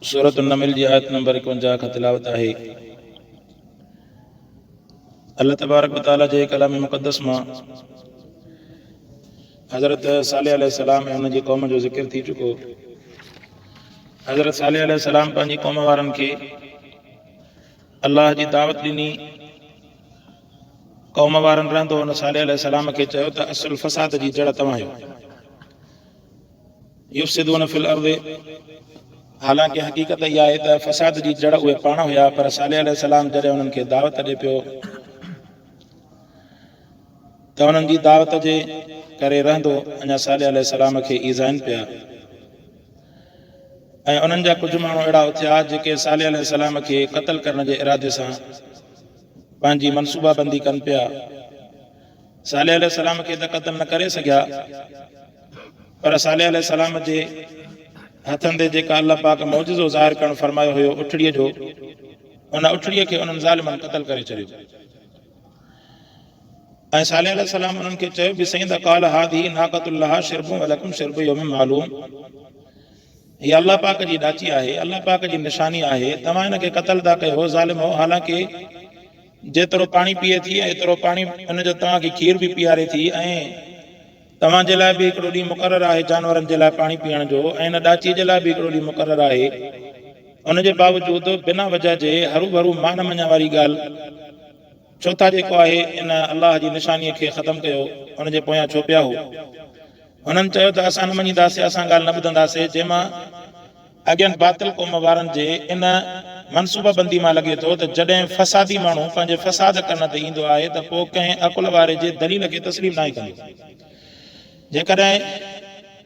सूरत नमिल जी आयत नंबर 51 का तिलावत है। अल्लाह तबारक व तआला जे कलाम मुक़द्दस मां हज़रत सालेह अलैहिस्सलाम ऐं उन जी क़ौम जो ज़िक्र थी चुको। हज़रत सालेह अलैहिस्सलाम पंहिंजी क़ौम वारनि खे अल्लाह जी दावत ॾिनी। क़ौम वारनि रहंदो हुन सालेह अलैहिस्सलाम खे चयो त असुल फ़साद जी जड़ तव्हां आहियो। युफ़्सिदून फ़िल अर्ज़ि, हालांकि हक़ीक़त इहा आहे त फ़साद जी जड़ उहे पाण हुया, पर सालेह अलैहिस्सलाम जॾहिं उन्हनि खे दावत ॾिए पियो त उन्हनि जी दावत जे करे रहंदो अञा सालेह अलैहिस्सलाम खे ईज़ाइनि पिया। ऐं उन्हनि जा कुझु माण्हू अहिड़ा थिया जेके सालेह अलैहिस्सलाम खे क़त्ल करण जे इरादे सां पंहिंजी मनसूबाबंदी कनि पिया। सालेह अलैहिस्सलाम खे त क़त्ल न करे सघिया, पर सालेह अलैहिस्सलाम जे हथनि ते जेका अल्लाह पाक मौजिज़ो ज़ाहिर करणु फरमायो हुयो उठड़ीअ जो, उन उठड़ीअ खे उन्हनि ज़ालिमनि क़त्ल करे छॾियो। ऐं सालेह अलैहिस्सलाम उन्हनि खे चयो बि सही त क़ाल हाज़िही नाक़तुल्लाह शिरबुन वलकुम शिरबु यौमिन मालूम, हीअ अल्लाह पाक जी ॾाची आहे, अल्लाह पाक जी निशानी आहे, तव्हां हिन खे क़त्ल था कयो ज़ालिम हो। हालांकि जेतिरो पाणी पीए थी एतिरो पाणी उन जो तव्हांखे खीर बि पीआरे थी, ऐं तव्हांजे लाइ बि हिकिड़ो ॾींहुं मुक़ररु आहे जानवरनि जे लाइ पाणी पीअण जो, ऐं हिन ॾाची जे लाइ बि हिकिड़ो ॾींहुं मुक़ररु आहे। उनजे बावजूदि बिना वजह जे हरू भरू मान मञण वारी ॻाल्हि छो था जेको आहे इन अल्लाह जी निशानीअ खे ख़तमु कयो, उनजे पोयां छो पिया हो। हुननि चयो त असां न मञींदासीं, असां ॻाल्हि न ॿुधंदासीं। जंहिंमां अॻियनि बातिल क़ौम वारनि जे इन मनसूबाबंदी मां लॻे थो त जॾहिं फ़सादी माण्हू पंहिंजे फ़साद करण ते ईंदो आहे त पोइ कंहिं अकुल वारे जे दलील खे तस्लीम न कंदो। जेकॾहिं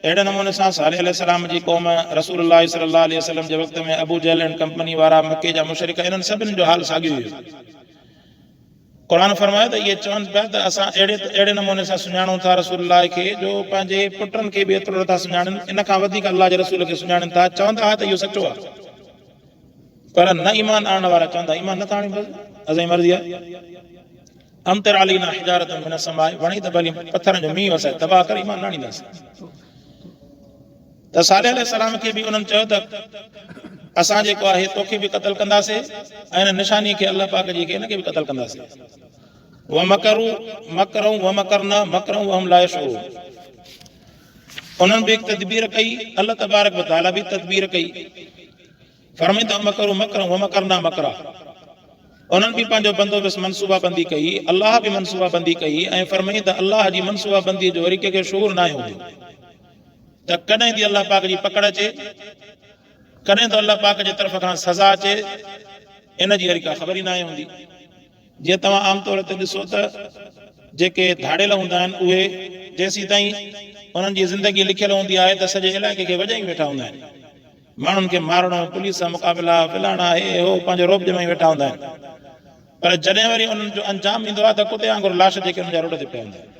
अहिड़े नमूने सां सालेह अलैहिस्सलाम जी क़ौम रसूलुल्लाह सल्लल्लाहु अलैहि वसल्लम जे वक़्त में अबू जहल एंड कंपनी वारा मके जा मुशरिक, इन्हनि सभिनी जो हाल साॻियो हुयो। क़ुरान फरमायो त इहे चवनि पिया त असां अहिड़े नमूने सां सुञाणूं था रसूलुल्लाह खे जो पंहिंजे पुटनि खे बि एतिरो नथा सुञाणनि, इन खां वधीक अल्लाह जे रसूल खे सुञाणनि था। चवंदा हुआ त इहो सचो आहे, पर न ईमान आणण वारा चवंदा ईमान नथा आणियूं, असांजी मर्ज़ी आहे। अमतिर अलीना हिजारतन मिनस समाए, वणी त भली पथरनि जो मींहुं वसाए, तबाह करे ईमान न आणींदासीं। त सालेह अलैहिस्सलाम खे बि उन्हनि चयो त असां जेको आहे तोखे बि क़त्ल कंदासीं, ऐं हिन निशानीअ खे अल्लाह पाक जी खे हिन खे बि क़त्ल कंदासीं। वमकरू मकरऊं वमकरना मकरऊं वहम ला यशऊरून, उन्हनि बि हिकु तदबीर कई, अल्लाह तबारक व तआला बि तदबीर कई। फरमाई त मकरू मकरऊं वमकरना मकरा, उन्हनि बि पंहिंजो बंदोबस्त मनसूबाबंदी कई, अल्लाह बि मनसूबाबंदी कई। ऐं फरमाई त अल्लाह जी मनसूबाबंदी जो वरी कंहिंखे शूर न हूंदो त कॾहिं बि अल्लाह पाक जी पकड़ अचे, कॾहिं त अल्लाह पाक जे तरफ़ खां सज़ा अचे, इन जी वरी का ख़बर ई न हूंदी। जीअं तव्हां आमतौर ते ॾिसो त जेके धाड़ियल हूंदा आहिनि उहे जेसीं ताईं उन्हनि जी ज़िंदगी लिखियल हूंदी आहे त सॼे इलाइक़े खे वॼाई वेठा हूंदा आहिनि। माण्हुनि खे मारणो, पुलिस सां मुक़ाबिला, फिलाणा, हे हो पंहिंजे रोब में वेठा हूंदा आहिनि, पर जॾहिं वरी उन्हनि जो अंजाम ईंदो आहे त कुते वांगुरु लाश जेके हुननि जा रोड ते पिया हूंदा आहिनि।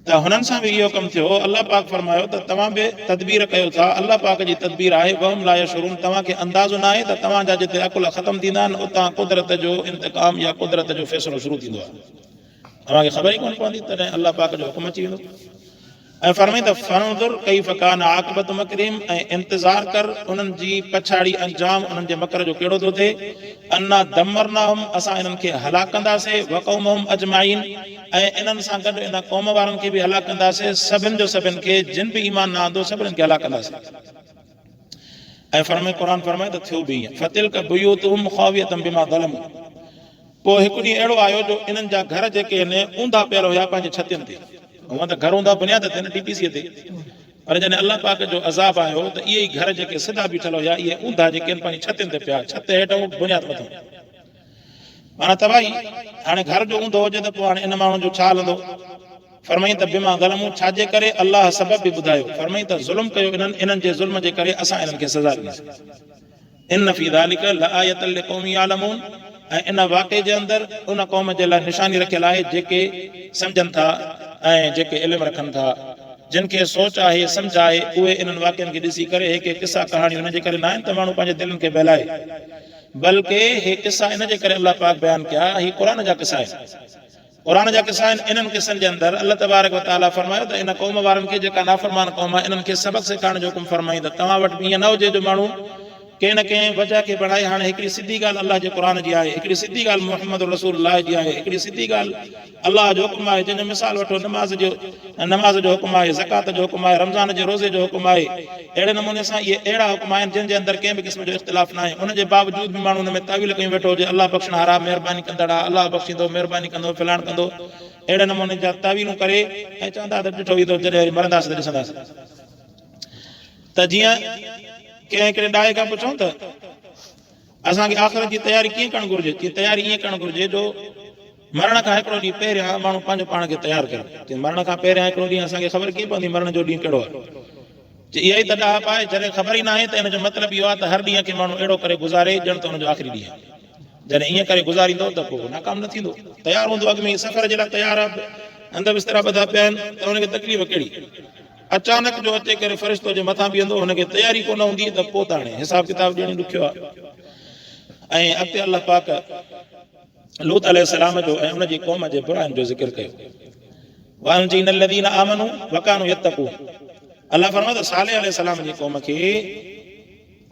त हुननि सां बि इहो कमु थियो। अल्लाह पाक फरमायो त तव्हां बि तदबीर कयो था, अल्लाह पाक जी तदबीर आहे। वहम ला यशऊरून, तव्हांखे अंदाज़ो न आहे त तव्हांजा जिते अकुल ख़तमु थींदा आहिनि उतां कुदरत जो इंतकाम या कुदरत जो फ़ैसिलो शुरू थींदो आहे। तव्हांखे ख़बर ई कोन पवंदी, तॾहिं अल्लाह पाक जो हुकुम अची वेंदो। ऐं फरमाई त फनज़ुर कैफ़ कान आक़िबत मकरिहिम, ऐं इंतज़ार कर उन्हनि जी पछाड़ी अंजाम उन्हनि जे मकर जो कहिड़ो थो थिए। अन्ना दमरनाहुम, असां इन्हनि खे हलाक कंदासीं, वक़ौमहुम अजमाइन, ऐं इन्हनि सां गॾु इन क़ौम वारनि खे बि हलाक कंदासीं, सभिनि जो सभिनि खे, जिन बि ईमान न आंदो सभिनीनि खे हलाक कंदासीं। ऐं फरमाए क़ुरान फरमाए त थियो बि ईअं, फतिल्क बुयूतुहुम ख़ावियतम बिमा ज़लमू, पोइ हिकु ॾींहुं अहिड़ो आयो जो इन्हनि जा घर जेके आहिनि ऊंधा पियल हुया पंहिंजे छतियुनि ते। हूअं त घर हूंदा बुनियाद ते न, टीपीसीअ ते, पर जॾहिं अल्लाह पाक जो अज़ाब आयो त इहे ई घर जेके सिधा बीठल हुया, इहे ऊंधा जेके आहिनि पंहिंजी छतियुनि ते पिया, छत हेठि बुनियाद मथां, माना तबाही। हाणे घर जो ऊंधो हुजे त पोइ हाणे इन माण्हुनि जो छा हलंदो। फरमाई त बिमा ज़लमू, छाजे करे, अल्लाह सबब बि ॿुधायो। फरमाई त ज़ुल्म कयो इन्हनि जे ज़ुल्म जे करे असां इन्हनि खे सज़ा ॾींदासीं। इन फी ज़ालिक लआयतन लिक़ौमिन यालमून, ऐं इन वाक़े जे अंदरि उन क़ौम जे लाइ निशानी रखियल आहे जेके सम्झनि था ऐं जेके इल्मु रखनि था, जिन खे सोच आहे, सम्झ आहे, उहे इन्हनि वाक़िअनि खे ॾिसी करे हे किसा कहाणियूं हिन जे करे न आहिनि त माण्हू पंहिंजे दिलनि खे बहलाए, बल्कि हे किसा इन जे करे अल्लाह पाक बयानु कया, ही क़ुरान जा किसा आहिनि। क़ुरान जा किसा आहिनि। इन्हनि किसनि जे अंदरि अल्लाह तबारक व तआला फरमायो त इन क़ौम वारनि खे जेका नाफ़रमान क़ौम आहे इन्हनि खे सबक़ सेखारण जो हुकुम फरमाई त तव्हां वटि ईअं न हुजे जो माण्हू कंहिं न कंहिं वजह खे बढ़ाए। हाणे हिकिड़ी सिधी ॻाल्हि अल्लाह जे क़ुरान जी आहे, हिकिड़ी सिधी ॻाल्हि मुहम्मद रसूलुल्लाह जी आहे, हिकिड़ी सिधी ॻाल्हि अल्लाह जो हुकुम आहे। जंहिंजो मिसाल वठो, नमाज़ जो हुकुम आहे, ज़कात जो हुकुम आहे, रमज़ान जे रोज़े जो हुकुम आहे। अहिड़े नमूने सां इहे अहिड़ा हुकुम आहिनि जंहिंजे अंदरि कंहिं बि क़िस्म जो इख़्तिलाफ़ न आहे। उनजे बावजूद बि माण्हू हुन में तावील कयूं वेठो हुजे, अल्लाह बख़्शणहारा महिरबानी कंदड़ आहे, अल्लाह बख़्शींदो महिरबानी कंदो फिलाण कंदो, अहिड़े नमूने जा तावीलूं करे ऐं चवंदा त ॾिठो ई थो जॾहिं मरंदासीं त ॾिसंदासीं। त जीअं कंहिं हिकिड़े ॾाहे खां पुछूं त असांखे आख़िरत जी तयारी कीअं करणु घुरिजे, की तयारी ईअं करणु घुरिजे जो मरण खां हिकिड़ो ॾींहुं पहिरियां माण्हू पंहिंजो पाण खे तयारु करे। मरण खां पहिरियां हिकिड़ो ॾींहुं असांखे ख़बर कीअं पवंदी मरण जो ॾींहुं कहिड़ो आहे। इहा ई त ॾाह पाए, जॾहिं ख़बर ई न आहे त हिन जो मतिलबु इहो आहे त हर ॾींहं खे माण्हू अहिड़ो करे गुज़ारे ॼण त हुनजो आख़िरी ॾींहुं आहे। जॾहिं ईअं करे गुज़ारींदो त पोइ नाकाम न थींदो। तयारु हूंदो अॻु में ई सफ़र जे लाइ तयारु आहे, हंध बिस्तरा ॿधा पिया आहिनि, त हुनखे तकलीफ़ कहिड़ी। अचानक जो अचे करे फ़रिश्तो जे मथां बीहंदो, हुनखे तयारी कोन हूंदी त पोइ त हाणे हिसाब किताब ॾियणु ॾुखियो आहे। ऐं अॻिते अल्लाह पाक लूत अलैहिस्सलाम जो ऐं हुनजी क़ौम जे बुराइनि जो ज़िक्र कयो। वानजीन लदीन आमनू वकानू यत्तकून। अल्लाह फरमायो त सालेह अलैहिस्सलाम जी क़ौम खे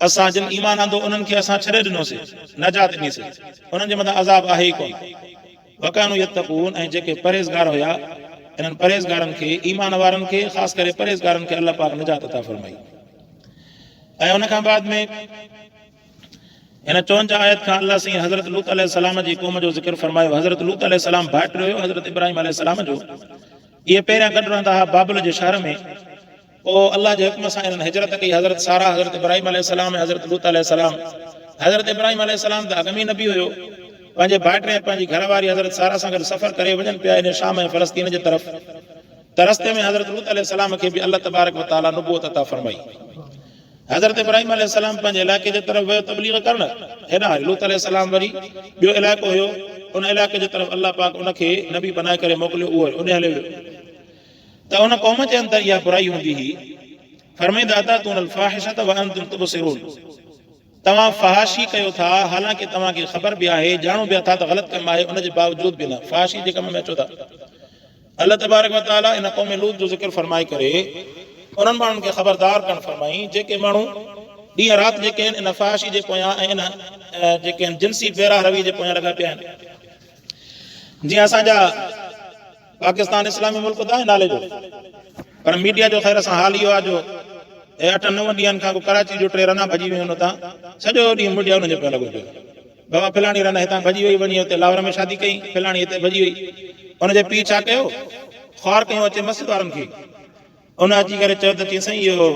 असां जिन ईमान आंदो उन्हनि खे असां छॾे ॾिनोसीं, नजात ॾिनीसीं, उन्हनि जे मथां अज़ाब आहे ई कोन। वकानू यत्तकून, ऐं जेके परहेज़गार हुया इन्हनि परहेज़गारनि खे, ईमान वारनि खे, ख़ासि करे परहेज़गारनि खे अल्लाह पाक निजात अता फरमाई। ऐं उन खां बाद में हिन 54 आयत खां अल्लाह साईं हज़रत लूत अलैहिस्सलाम जी क़ौम जो ज़िक्र फरमायो। हज़रत लूत अलैहिस्सलाम भाइटियो हुयो हज़रत इब्राहिम अलैहिस्सलाम जो। इहे पहिरियां गॾु रहंदा हुआ बाबुल जे शहर में। पोइ अल्लाह जे हुक्म सां इन्हनि हिजरत कई। हज़रत सारा, हज़रत इब्राहिम अलैहिस्सलाम ऐं हज़रत लूत अलैहिस्सलाम। हज़रत इब्राहिम अलैहिस्सलाम त अॻमी नबी हुयो। पंहिंजे भाइटे ऐं पंहिंजी घरवारी हज़रत सारा सां गॾु सफ़र करे वञनि पिया इन शाम ऐं फ़लस्तीन जे तरफ़। त रस्ते में हज़रत लूत अलैहिस्सलाम खे बि अल्लाह तबारक व तआला नबूवत अता फरमाई। हज़रत इब्राहिम अलैहिस्सलाम पंहिंजे इलाइक़े जे तरफ़ वियो तबलीग करणु। हेॾां लूत अलैहिस्सलाम वरी ॿियो इलाइक़ो हुयो, उन इलाइक़े जे तरफ़ अल्लाह पाक उनखे नबी बनाए करे मोकिलियो, उहो उन हले वियो। त उन क़ौम जे अंदरि इहा बुराई हूंदी हुई। फरमाईंदा अतातून अल-फ़ाहिशत व अंतुम तुबसिरून। तव्हां फ़हाशी कयो था, हालांकि तव्हांखे ख़बर बि आहे, ॼाणो बि था त ग़लति कमु आहे, उनजे बावजूद बि न फ़हाशी जे कम में अचो था। अल्लाह तबारक व तआला इन क़ौम लूत जो ज़िक्र फरमाए करे उन्हनि माण्हुनि खे ख़बरदार करणु फरमाई जेके माण्हू ॾींहं राति जेके आहिनि इन फ़हाशी जे पोयां ऐं इन जेके आहिनि जिन्सी बेरा रवी जे पोयां लॻा पिया आहिनि। जीअं असांजा पाकिस्तान इस्लामी मुल्क त आहे नाले जो, पर मीडिया जो ख़ैर सां हाल इहो आहे जो 8-9 ॾींहंनि खां कराची जो 3 रना भॼी वियूं हुतां। सॼो ॾींहुं मीडिया हुनजे पियो लॻो पियो। बाबा फिलाणी रना हितां भॼी वई, वञी हुते लाहौर में शादी कई, फिलाणी हिते भॼी वई। हुनजे पीउ छा कयो, ख़्वार कयूं अचे मस्जिद वारनि खे। उन अची करे चयो त चई साईं इहो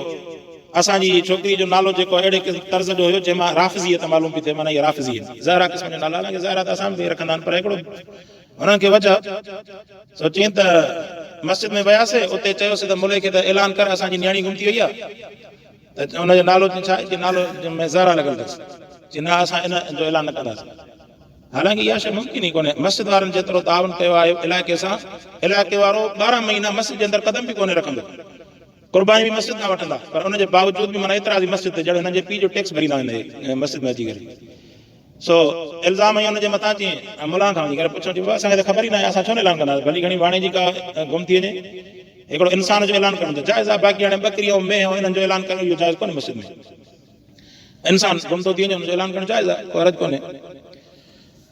असांजी छोकिरी जो नालो जेको अहिड़े तर्ज़ जो हुयो जंहिंमां राफ़िज़ी त मालूम पई थिए, माना इहा राफ़िज़ी ज़हरा क़िस्म जो नाला। हालांकि ज़हरा त असां बि रखंदा आहिनि, पर हिकिड़ो हुननि खे वजह सो चई त मस्जिद में वियासीं, उते चयोसीं त मुले खे त ऐलान कर असांजी न्याणी गुम थी वई आहे। त हुनजो नालो छा आहे, नालो में ज़हरा लॻल अथसि। चई न असां इन जो ऐलान न कंदासीं। हालांकि इहा शइ मुमकिन ई कोन्हे। मस्जिद वारनि जेतिरो तावन कयो आहे इलाइक़े सां, इलाइक़े वारो 12 महीना मस्जिद जे अंदरि कदम बि कोन्हे रखंदो, कुर्बानी बि मस्जिद खां वठंदा, पर उनजे बावजूद बि माना एतिराज़ी मस्जिद ते ॼण हिननि जे पीउ जो टैक्स भरींदा आहिनि मस्जिद में अची करे। सो इल्ज़ाम ई हुनजे मथां अची मुला खां वञी करे पुछो, असांखे त ख़बर ई न आहे, असां छो न ऐलान कंदासीं। भली घणी वाणे जी का गुम थी वञे, हिकिड़ो इंसान जो ऐलान करणु त जाइज़ आहे। बाक़ी हाणे बकरी ऐं मेंह ऐं हिननि जो ऐलान करणु इहो जाइज़ कोन्हे। मस्जिद में इंसान गुम थो थी वञे, हुनजो ऐलान करणु जाइज़ आहे, को हर्ज कोन्हे।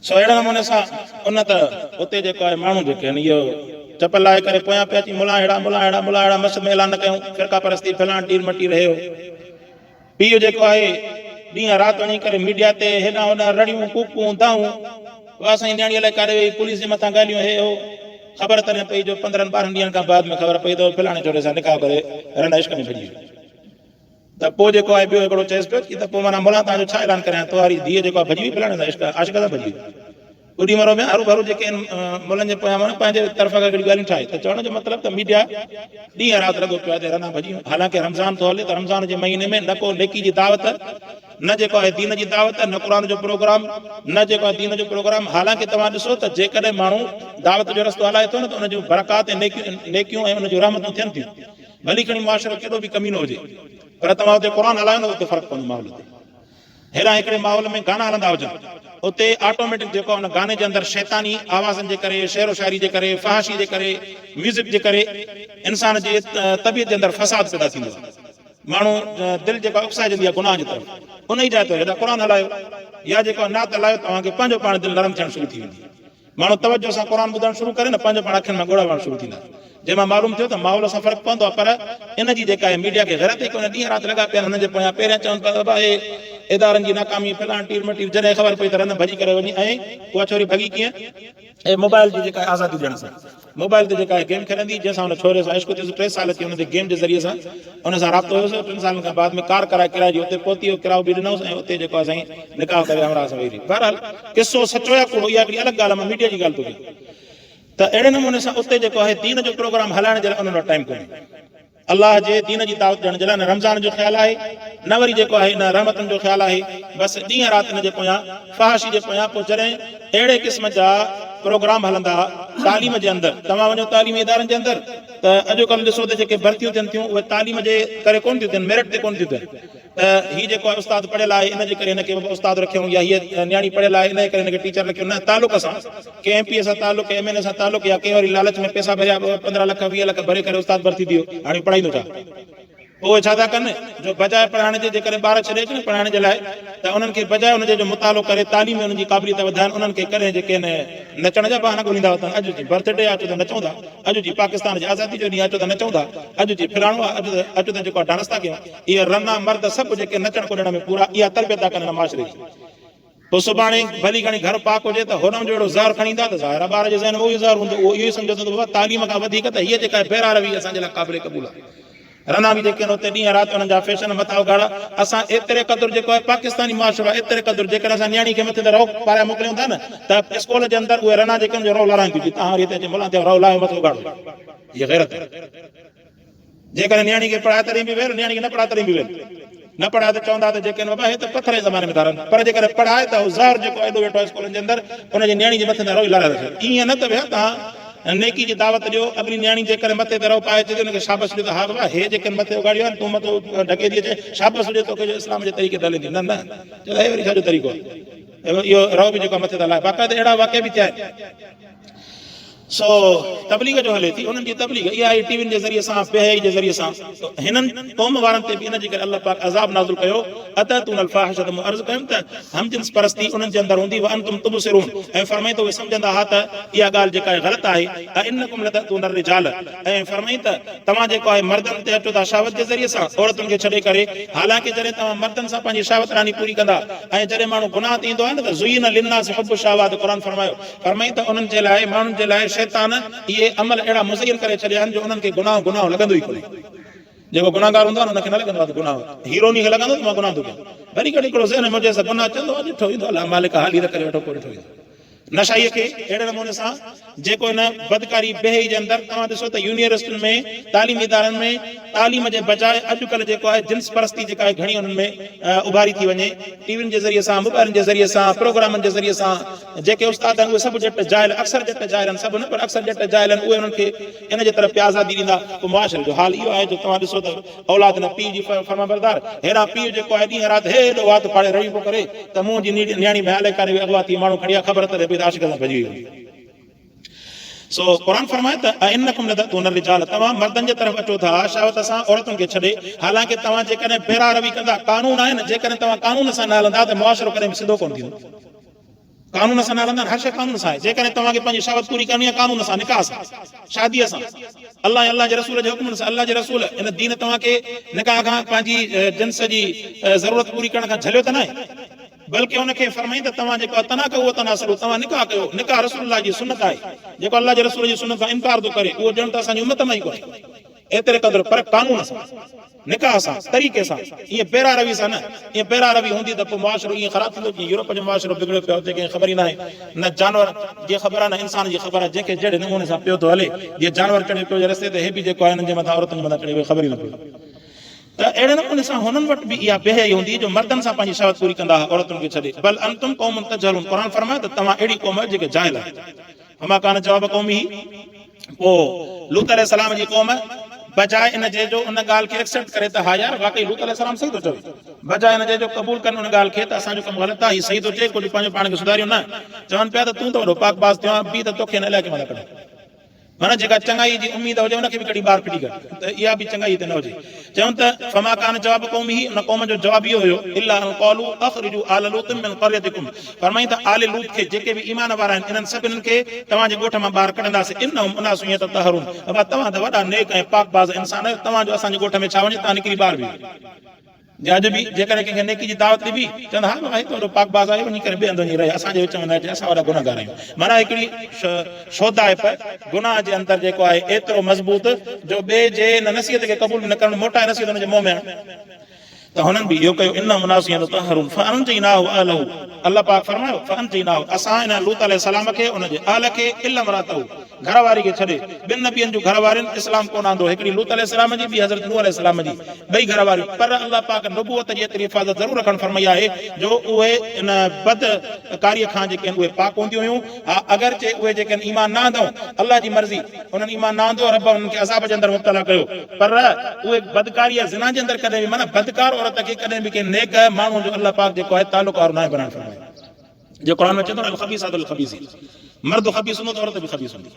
सो अहिड़े नमूने सां उन त उते जेको आहे माण्हू जेके आहिनि इहो चपल लाहे करे पोयां पिया अची मुला अहिड़ा मुला अहिड़ा मुला अहिड़ा मस्जिद में ऐलान न कयूं, फ़िरका परस्ती फलाण टीर मटी रहियो। पीउ जेको आहे ॾींहं राति वञी करे मीडिया ते हेॾां होॾां रड़ियूं कूकूं दाऊं, असांजी न्याणीअ लाइ काॾे वई, पुलिस जे मथां ॻाल्हियूं हे हो। ख़बर त न पई जो 15-12 ॾींहंनि खां बाद में ख़बर पई त फलाणे छोरे सां निकाह करे रन इश्क में भॼी वियो। त पोइ जेको आहे ॿियो हिकिड़ो चएसि पियो की त पोइ माना मुला तव्हांजो छा ऐलान करियां, तुम्हारी धीअ जेको आहे भॼी वई फलाणे सां इश्क आशिक़ सां भॼी वई। उॾी मरो में हरू भरू जेके आहिनि मुलनि जे पोयां माना पंहिंजे तरफ़ां खां हिकिड़ी ॻाल्हियूं ठाहे। त चवण जो मतिलबु त मीडिया ॾींहं राति लॻो पियो आहे रना भॼी। हालांकि रमज़ान थो हले, त रमज़ान जे महीने में न को नेकी जी दावत, न जेको आहे दीन जी दावत, न क़ुर जो प्रोग्राम, न जेको आहे दीन जो प्रोग्राम। हालांकि तव्हां ॾिसो त जेकॾहिं माण्हू दावत जो रस्तो हलाए थो न, त उनजूं बरकात ऐं नेकियूं ऐं उनजूं रहमतूं थियनि थियूं। भली खणी मुआशिरो केॾो बि कमीनो हुजे, पर तव्हां हुते क़ुर हलायो न, उते फ़र्क़ु पवंदो माहौल ते। हेॾा हिकिड़े माहौल में गाना हलंदा हुजनि, उते ऑटोमेटिक जेको उन गाने जे अंदरि शैतानी आवाज़नि जे करे, शेरो शाइरी जे करे, फहाशी जे करे, म्यूज़िक जे करे इंसान जे तबियत जे अंदरि फसाद पैदा थींदो आहे। माण्हू दिलि जेका उकसाइजंदी आहे गुनाह जी तरफ़, उन ई जाइ ते हेॾा क़ुर हलायो या जेको नात हलायो, तव्हांखे पंहिंजो पाण दिलि नरम थियणु शुरू थी वेंदी। माण्हू तवजो सां क़ुर ॿुधणु शुरू करे न, पंहिंजो पाण अखियुनि में ॻोड़ा वहणु शुरू थींदा। जंहिंमां मालूम थियो त माहौल सां फ़र्क़ु पवंदो आहे, पर इन जी जेका आहे मीडिया खे ग़लति ई कोन्हे, ॾींहं राति लॻा पिया हुननि जे पोयां। पहिरियां चवनि पिया बाबा हे इदारनि जी नाकामी फलाण टीर मटीर, जॾहिं ख़बर पई त रन भॼी करे वञी, ऐं उहा छोरी भॼी कीअं, ऐं मोबाइल जी जेका आहे आज़ादी ॾियण सां, मोबाइल ते जेका आहे गेम खेलंदी, जंहिंसां हुन छोरे सां इश्क थियुसि। 3 साल थी हुन ते गेम जे ज़रिए सां हुन सां राब्तो हुयुसि। 3 सालनि खां बाद में कार कराए किराए जी उते पहुती, किरायो बि ॾिनोसि, ऐं उते जेको आहे साईं निकाह करे हमरा सां वेही रही। बहरहाल किसो सचो या कूड़ो, इहा हिकिड़ी अलॻि ॻाल्हि आहे, मां मीडिया जी ॻाल्हि थो कयां। त अहिड़े नमूने सां उते जेको आहे दीन जो प्रोग्राम हलाइण जे लाइ उन्हनि वटि टाइम कोन्हे। अलाह जे दीन जी दावत ॾियण जे लाइ न रमज़ान जो ख़्यालु आहे, न वरी जेको आहे न रहमतुनि जो ख़्यालु आहे। बसि ॾींहं राति हिन जे पोयां फहाशी जे पोयां। पोइ जॾहिं अहिड़े क़िस्म जा प्रोग्राम हलंदा तालीम जे अंदरि, तव्हां वञो तालीमी इदारनि जे अंदरि, त अॼुकल्ह ॾिसो त जेके भर्तियूं थियनि थियूं उहे तालीम जे करे कोन थियूं थियनि, मेरिट ते कोन थियूं थियनि। त हीउ जेको आहे उस्ताद पढ़ियल आहे, इन जे करे हिनखे उस्ताद रखियूं, या हीअ न्याणी पढ़ियल आहे, इन जे करे हिनखे टीचर रखियूं। न, तालुक सां, कंहिं MP सां तालुक, कंहिं MLA सां तालुक, या कंहिं वरी लालच में पैसा भरिया 15 लख 20 लख भरे करे उस्ताद भर्ती थी वियो, हाणे पढ़ाईंदो छा? उहे छा था कनि, जो बजाए पढ़ाइण जे जेकॾहिं ॿार छॾे अचनि पढ़ाइण जे लाइ, त उन्हनि खे बजाए हुनजे जो मुतालो करे तालीम में उन्हनि जी क़ाबिलियत वधाइनि, उन्हनि खे करे जेके नचण जा बहाना ॻोल्हींदा अथनि। अॼु जी बर्थडे अचो त नचूं था, अॼु जी पाकिस्तान जी आज़ादी जो ॾींहुं अचो त नचूं था, अॼु जी फिराणो आहे, अचो त जेको डांस था कयूं। इहे रना मर्द सभु जेके नचण कुॾण में पूरा इहा तरबियत था कनि माशरे जी। पोइ सुभाणे भली घणी घर पाक हुजे त हुननि जो अहिड़ो ज़हर खणी ईंदा त ज़ाहिर ॿार जे ज़हन में उहो ई ज़हर हूंदो। उहो इहो ई सम्झंदो त तालीम खां वधीक त हीअ जेका बेरा रवी असांजे लाइ क़ाबिल क़बूल आहे। रना बि जेके आहिनि उते ॾींहं राति हुननि जा फैशन मथां उघाड़ा। असां एतिरे क़दुरु जेको आहे पाकिस्तानी माशरो आहे, एतिरे क़दुरु जेकॾहिं असां न्याणी खे मथे ते रओ पाराए मोकिलियूं था न, त स्कूल जे अंदरि उहे रना जेके आहिनि रओ लाराइनि थियूं। तव्हां वरी हिते अची मुला ते रओ लाहियो मथो उघाड़ो, इहा ग़ैरत आहे। जेकॾहिं न्याणी खे पढ़ाए तॾहिं बि वेल, न्याणी खे न पढ़ाए तॾहिं बि वेल। न पढ़ाए त चवंदा त जेके बाबा हे त पथर जे ज़माने में था रहनि, पर जेकॾहिं पढ़ाए त ज़हर जेको एॾो वेठो आहे स्कूलनि जे अंदरि, हुनजी न्याणी जे मथे ते रओ लाराए था। ईअं न त भैया तव्हां नेकी जी दावत ॾियो, अॻिली न्याणी जे करे मथे ते रओ पाए अचे हुनखे शाबस ॾियो त हा बाबा हे जेके मथे उघाड़ियो आहे तूं मथो ढके थी अचे, शाबस ॾियो तोखे जो इस्लाम जे तरीक़े ते हले थी। न न, चवंदा हे वरी छाजो तरीक़ो आहे? इहो रओ बि जेको मथे ते हलाए, बाक़ाइदा अहिड़ा वाक़िया बि थिया आहिनि। सो तबलीग जो हले थी, उन्हनि जी तबलीग इहा आहे टीवियुनि जे ज़रिए सां, बेहई जे ज़रिए सां। हिननि क़ौम वारनि ते बि इन जे करे अलाह पाक अज़ाब नाज़िल कयो। अततूनल फ़ाहिशत, मूं अर्ज़ु कयुमि त हमजिन्स परस्ती उन्हनि जे अंदरि हूंदी, व अंतुम तुबसिरून, ऐं फरमाई त उहे सम्झंदा हा त इहा ॻाल्हि जेका आहे ग़लति आहे। इन्नकुम लतअतून रिजाल, ऐं फरमाई त तव्हां जेको आहे मर्दनि ते अचो था शावत जे ज़रिए सां, औरतुनि खे छॾे करे। हालांकि जॾहिं तव्हां मर्दनि सां पंहिंजी शावत रानी पूरी कंदा, ऐं जॾहिं माण्हू गुनाह थींदो आहे न त ज़ुय्यिन लिन्नास हुब्बु शहवात, क़ुर फरमायो, फरमाई त उन्हनि जे लाइ, माण्हुनि जे लाइ शैतान इहे अमल अहिड़ा मुज़य्यन करे छॾिया आहिनि जो उन्हनि खे गुनाह लॻंदो ई कोन्हे। जेको गुनाहगार हूंदो आहे न, हुनखे न लॻंदो आहे गुनाह, हीरोनी खे लॻंदो त मां गुनाह थो कयां। वरी कॾहिं हिकिड़ो ज़हन मुंहिंजे सां गुनाह चवंदो आहे, ॾिठो ईंदो अलाह मालिक हाली त करे वठो, पोइ ॾिठो ईंदो। नशाईअ खे अहिड़े नमूने सां जेको हिन बदकारी बेहई जे अंदरि तव्हां ॾिसो त यूनिवर्सिटियुनि में, तालीमी इदारनि में तालीम जे बजाए अॼुकल्ह जेको आहे जिन्स परस्ती जेका आहे घणी हुननि में उभारी थी वञे। टीवियुनि जे ज़रिए सां, मोबाइलनि जे ज़रिए सां, प्रोग्रामनि जे ज़रिए सां। जेके उस्ताद आहिनि उहे सभु ॼट जाइल, अक्सर ॼट जाइल आहिनि, सभु न पर अक्सर ॼट जाइल आहिनि। उहे उन्हनि खे इन जे तरफ़ आज़ादी ॾींदा। पोइ मुआशरे जो हाल इहो आहे जो तव्हां ॾिसो त औलाद न पीउ जी फरमाबरदार, हेॾा पीउ जेको आहे ॾींहं राति हेॾो वात फाड़े रही पियो करे त मुंहिंजी न्याणी में हले करे अॻुवा थी माण्हू खणी ख़बर तरे पई आशिक़ सां भॼी वई। सो क़ुर फरमाए त इन्नकुम लतअतून रिजाल, तव्हां मर्दनि जे तरफ़ अचो था शावत सां औरतुनि खे छॾे। हालांकि तव्हां जेकॾहिं बेरा रवी कंदा, कानून आहे न, जेकॾहिं तव्हां कानून सां न हलंदा त मुआशरो कॾहिं बि सिधो कोन थींदो। कानून सां न हलंदा, हर शइ कानून सां आहे। जेकॾहिं तव्हांखे पंहिंजी शावत पूरी करणी आहे कानून सां, निकाह सां, शादीअ सां, अल्लाह जे रसूल जे हुक्मनि सां। अल्लाह जे रसूल इन दीन तव्हांखे निकाह खां पंहिंजी जिन्स जी ज़रूरत पूरी करण खां झलियो त न आहे, बल्कि हुनखे फरमाई त तव्हां जेको आहे तना कयो तनासरो, तव्हां निकाह कयो। निकाह रसूलुल्लाह जी सुन्नत आहे। जेको अल्लाह जे रसूल जी सुन्नत खां इनकार थो करे उहो ॼण त असांजी उम्मत में ई कोन्हे। एतिरे क़दुरु पर कानून सां, निकाह सां, तरीक़े सां, ईअं बेरा रवी सां न। ईअं बेरा रवी हूंदी त पोइ मुआशरो ईअं ख़राब थींदो जीअं यूरोप जो मुआशरो बिगड़ियो पियो, हुते कंहिं ख़बर ई न आहे। न जानवर जी ख़बर आहे, न इंसान जी ख़बर आहे। जंहिंखे जहिड़े नमूने सां पियो थो हले, जीअं जानवर चढ़े पियो रस्ते ते, हे बि जेको आहे हिननि जे मथां औरतुनि जे मथां चढ़े, ख़बर ई न पियो। त अहिड़े नमूने सां हुननि वटि बि इहा बेहई हूंदी जो मर्दनि सां पंहिंजी शावत पूरी कंदा हुआ, औरतुनि खे छॾे। बल अंतुम क़ौमुन तजहलून, क़ुर फरमाए त तव्हां अहिड़ी क़ौम आहियो जेके जाहिल आहे। हमा कान जवाब क़ौमी, पोइ लूत अलैहिस्सलाम जी क़ौम बजाए इन जे जो उन ॻाल्हि खे एक्सेप्ट करे त हा यार वाकई लूत अलैहिस्सलाम सही थो चवे, बजाए इन जे जो क़बूल कनि उन ॻाल्हि खे त असांजो कमु ग़लति आहे, हीउ सही थो चए, कुझु पंहिंजो पाण खे सुधारियो न, चवनि पिया त तूं त वॾो पाकबाज़ थियो आहे, ॿी त तोखे हिन इलाइक़े मां कढे, माना जेका चङाई जी उम्मीद हुजे उनखे बि कॾहिं ॿार फिटी कर, त इहा बि चङाई त न हुजे। चवनि त फमा कान जवाब क़ौम ही, उन क़ौम जो जवाब इहो हुयो इल्ला अन क़ालू अख़रिजू आल लूत मिन क़रयतिकुम, फरमाई त आले लूत खे जेके बि ईमान वारा आहिनि इन्हनि सभिनीनि खे तव्हांजे ॻोठ मां ॿार कढंदासीं, इन्नहुम उनासु यततहरून, अबा तव्हां त वॾा नेक ऐं पाकबाज़ इंसान आहियो, तव्हांजो असांजे ॻोठ में छा वञे, तव्हां निकिरी ॿार बि अॼु बि जेकॾहिं कंहिंखे नेकी जी दावत ॾिबी चवंदा हा भाई थोरो पाकबाज़ आहे, वञी करे ॿिए हंधि वञी रहे, असांजे विच में न अचे, असां वॾा गुनाहगार आहियूं। माना हिकिड़ी शोधा आहे पर गुनाह जे अंदरि जेको आहे एतिरो मज़बूत जो ॿिए जे नसीहत खे क़बूल न करणु, मोटा नसीहत हुनजे मुंहं में त हुननि बि इहो कयो, इन मुनासु यततहरून फअनजयनाहु अहलहु, अल्लाह पाक फरमायो फअनजयनाहु, असां हिन लूत अलैहिस्सलाम खे उनजे आल खे इल्ला इम्राअतहु, घरवारी खे छॾे, ॿिनि नबियनि जूं घरवारियुनि इस्लाम कोन आंदो, हिकिड़ी लूत अलैहिस्सलाम जी, ॿी हज़रत नूह अलैहिस्सलाम जी, ॿई घरवारियूं, पर अल्लाह पाक नबूवत जी एतिरी हिफ़ाज़त ज़रूरु रखणु फरमाई आहे जो उहे इन बदकारीअ खां जेके आहिनि उहे पाक हूंदियूं हुयूं। हा अगरचे उहे जेके आहिनि ईमान न आंदो, अल्लाह जी मर्ज़ी उन्हनि ईमान न आंदो, रब उन्हनि खे अज़ाब जे अंदरि मुब्तला कयो, पर उहे बदकारीअ ज़िना जे अंदरि कॾहिं बि, माना बदकार औरत खे कॾहिं बि कंहिं नेक माण्हू जो अल्लाह पाक जेको आहे तालुक वारो न आहे बणाइणु फरमाए, जो क़ुरान में चवंदो अल ख़बीसातु लिल ख़बीसीन, मर्द ख़बीस हूंदो त औरत बि ख़बीस हूंदी,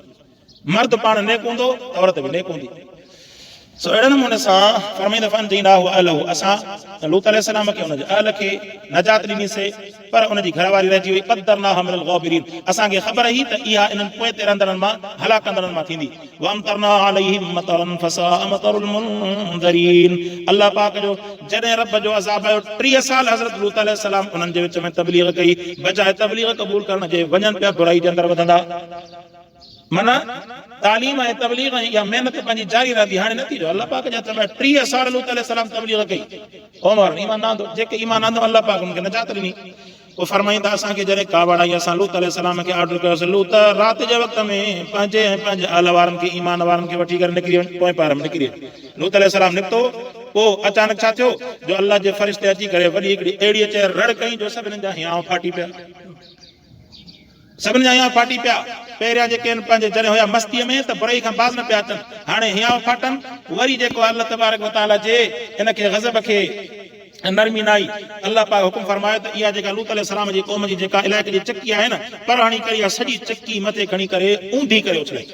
मर्द पाण नेक हूंदो त औरत बि नेक हूंदी। सो अहिड़े नमूने सां फरमाईंदा फअनजयनाहु अहलहु, असां लूत अलैहिस्सलाम खे हुनजे अहल खे नजात ॾिनीसीं, पर उनजी घरवारी रहिजी वई, क़द्दरनाहा मिनल गाबिरीन, असांखे ख़बर हुई त इहा इन्हनि पोइ ते रहंदड़नि मां हलाकंदड़नि मां थींदी। वअमतरना अलैहिम मतरन फसाअ मतरुल मुनज़रीन, अल्लाह पाक जो जॾहिं रब जो अज़ाब आयो 30 साल हज़रत लूत अलैहिस्सलाम उन्हनि जे विच में तबलीग कई, बजाए तबलीग क़बूल करण जे वञनि पिया बुराई जे अंदरि वधंदा, माना तालीम ऐं तबलीग या महिनत पंहिंजी जारी रहंदी। हाणे नतीजो अल्लाह पाक जे हथ में 30 साल लूत अलैहिस्सलाम तबलीग कई, उमर ईमान न आंदो, जेके ईमान आंदो अल्लाह पाक उनखे नजात ॾिनी। पोइ फरमाईंदा असांखे जॾहिं कावड़ आई, असां लूत अलैहिस्सलाम खे ऑर्डर कयोसीं, लूत राति जे वक़्त में पंहिंजे ऐं पंहिंजे अहल वारनि खे ईमान वारनि खे वठी करे निकिरी वञ, पोइ पार में निकिरी लूत अलैहिस्सलाम निकितो। पोइ अचानक छा थियो जो अल्लाह जे फ़रिश्ते अची करे वॾी हिकिड़ी अहिड़ी चए रड़ कई जो सभिनीनि जा हियांव फाटी पिया, सभिनी जा हियांव फाटी पिया। पहिरियां जेके आहिनि पंहिंजे जॾहिं हुया मस्तीअ में त बुराई खां बाज़ न पिया अचनि, हाणे हियांव फाटनि, वरी जेको अल्लाह तबारक व तआला जे हिनखे गज़ब खे नरमी न आई, अल्लाह पाक हुकुम फरमायो त इहा जेका लूत अलैहिस्सलाम जी क़ौम जी जेका इलाइक़े जी चकी आहे न, पर हणी करे इहा सॼी चकी मथे खणी करे ऊंधी करे उछलाई,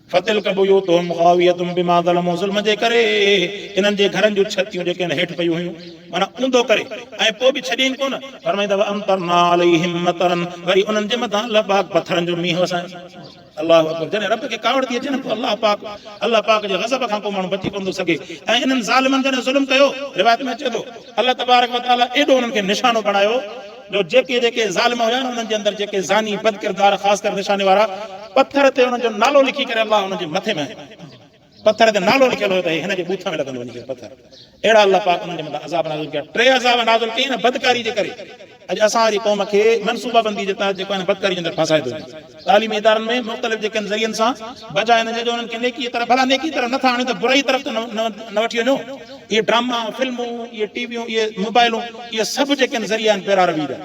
फतिलक बुयूतुहुम ख़ावियतुम बिमा ज़लमू, ज़ुल्म जे करे इन्हनि जे घरनि जूं छतियूं जेके आहिनि हेठि पयूं हुयूं, माना ऊंधो करे, ऐं पोइ बि छॾीनि कोन, फरमाईंदा वअमतरना अलैहिम मतरन, वरी उन्हनि जे मथां अल्लाह पाक पथरनि जो मींहुं वसायो। अल्लाह अकबर, जॾहिं रब खे कावड़ थी अचे न, अल्लाह पाक जे गज़ब खां को माण्हू बची कोन थो सघे। ऐं इन्हनि ज़ालिमनि जॾहिं ज़ुल्म कयो, रिवायत में अचे थो अल्लाह तबारक व तआला एॾो उन्हनि खे निशानो बणायो जो जेके जेके ज़ालिम हुया न उन्हनि जे अंदरि जेके ज़ानी बद किरदार ख़ासि करे निशाने वारा, पत्थर ते उन्हनि जो नालो लिखी करे अल्लाह उन्हनि जे मथे में पत्थर ते नालो लिखियल हुयो त हिन जे बूथ में लॻंदो वञी करे पत्थर, अहिड़ा अल्लाह पाक उन्हनि जे मथां अज़ाब नाज़िल कया। 3 अज़ाब नाज़िल कई न बदकारी जे करे। अॼु असां वारी क़ौम खे मनसूबाबंदी जे तहत जेको आहे बदकारी जे अंदरि फासाए थो वञे, तालीमी इदारनि में मुख़्तलिफ़ जेके आहिनि ज़रियनि सां, बजाए हिन जो उन्हनि खे नेकी तरफ़, भला नेकी तरफ़ नथा आणे त बुराई तरफ़ त न वठी वञो। इहे ड्रामा, फिल्मूं, इहे टीवियूं, इहे मोबाइलूं, इहे सभु जेके आहिनि ज़रिया आहिनि पैरा रवी जा,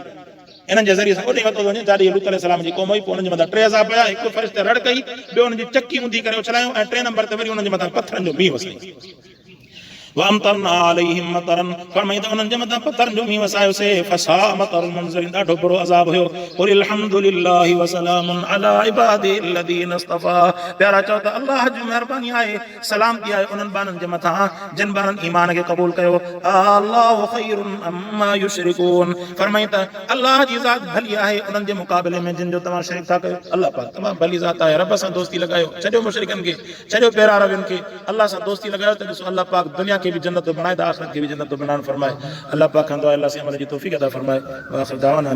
इन्हनि जे ज़रिए सां ओॾे वरितो थो वञे जाॾे लूत अलैहिस्सलाम जी क़ौम हुई। पोइ उन्हनि जे मथां 3 अज़ाब पिया, हिकु फ़रिश्ते रड़ कई, ॿियो उन्हनि जी चकी ऊंधी करे उछलायूं, ऐं 3 नंबर ते वरी उन्हनि जे मथां पत्थरनि जो मींहुं वसाई। वअमतरना अलैहिम मतरन, फरमाईंदा उन्हनि जे मथां पत्थरनि जो मींहुं वसायोसीं, फसाअ मतरुल मुनज़रिन, ॾाढो बुरो अज़ाब हुयो। क़ुल अल्हम्दुलिल्लाहि व सलामुन अला इबादिही अल्लज़ीना इस्तफ़ा, प्यारा चओ त अल्लाह जी महिरबानी आहे, सलामती आहे उन्हनि बाननि जे मथां जिन बाननि ईमान खे क़बूल कयो। अल्लाहु ख़ैरुन अम्मा युशरिकून, फरमाई त अल्लाह जी ज़ात भली आहे उन्हनि जे मुक़ाबले में जिन जो तव्हां शिरक था कयो। अल्लाह पाक तमामु भली ज़ात आहे, रब सां दोस्ती लॻायो, छॾियो मुशरिकनि खे, छॾियो पैरा रवियुनि खे, अल्लाह सां दोस्ती लॻायो त ॾिसो अल्लाह पाक दुनिया के भी जन्नत बनाए, आखिरत के भी जन्नत बनाने फरमाए। अल्लाह पाक हम दुआ अल्लाह से अमल की तौफीक अता फरमाए। व आखिर दावाना।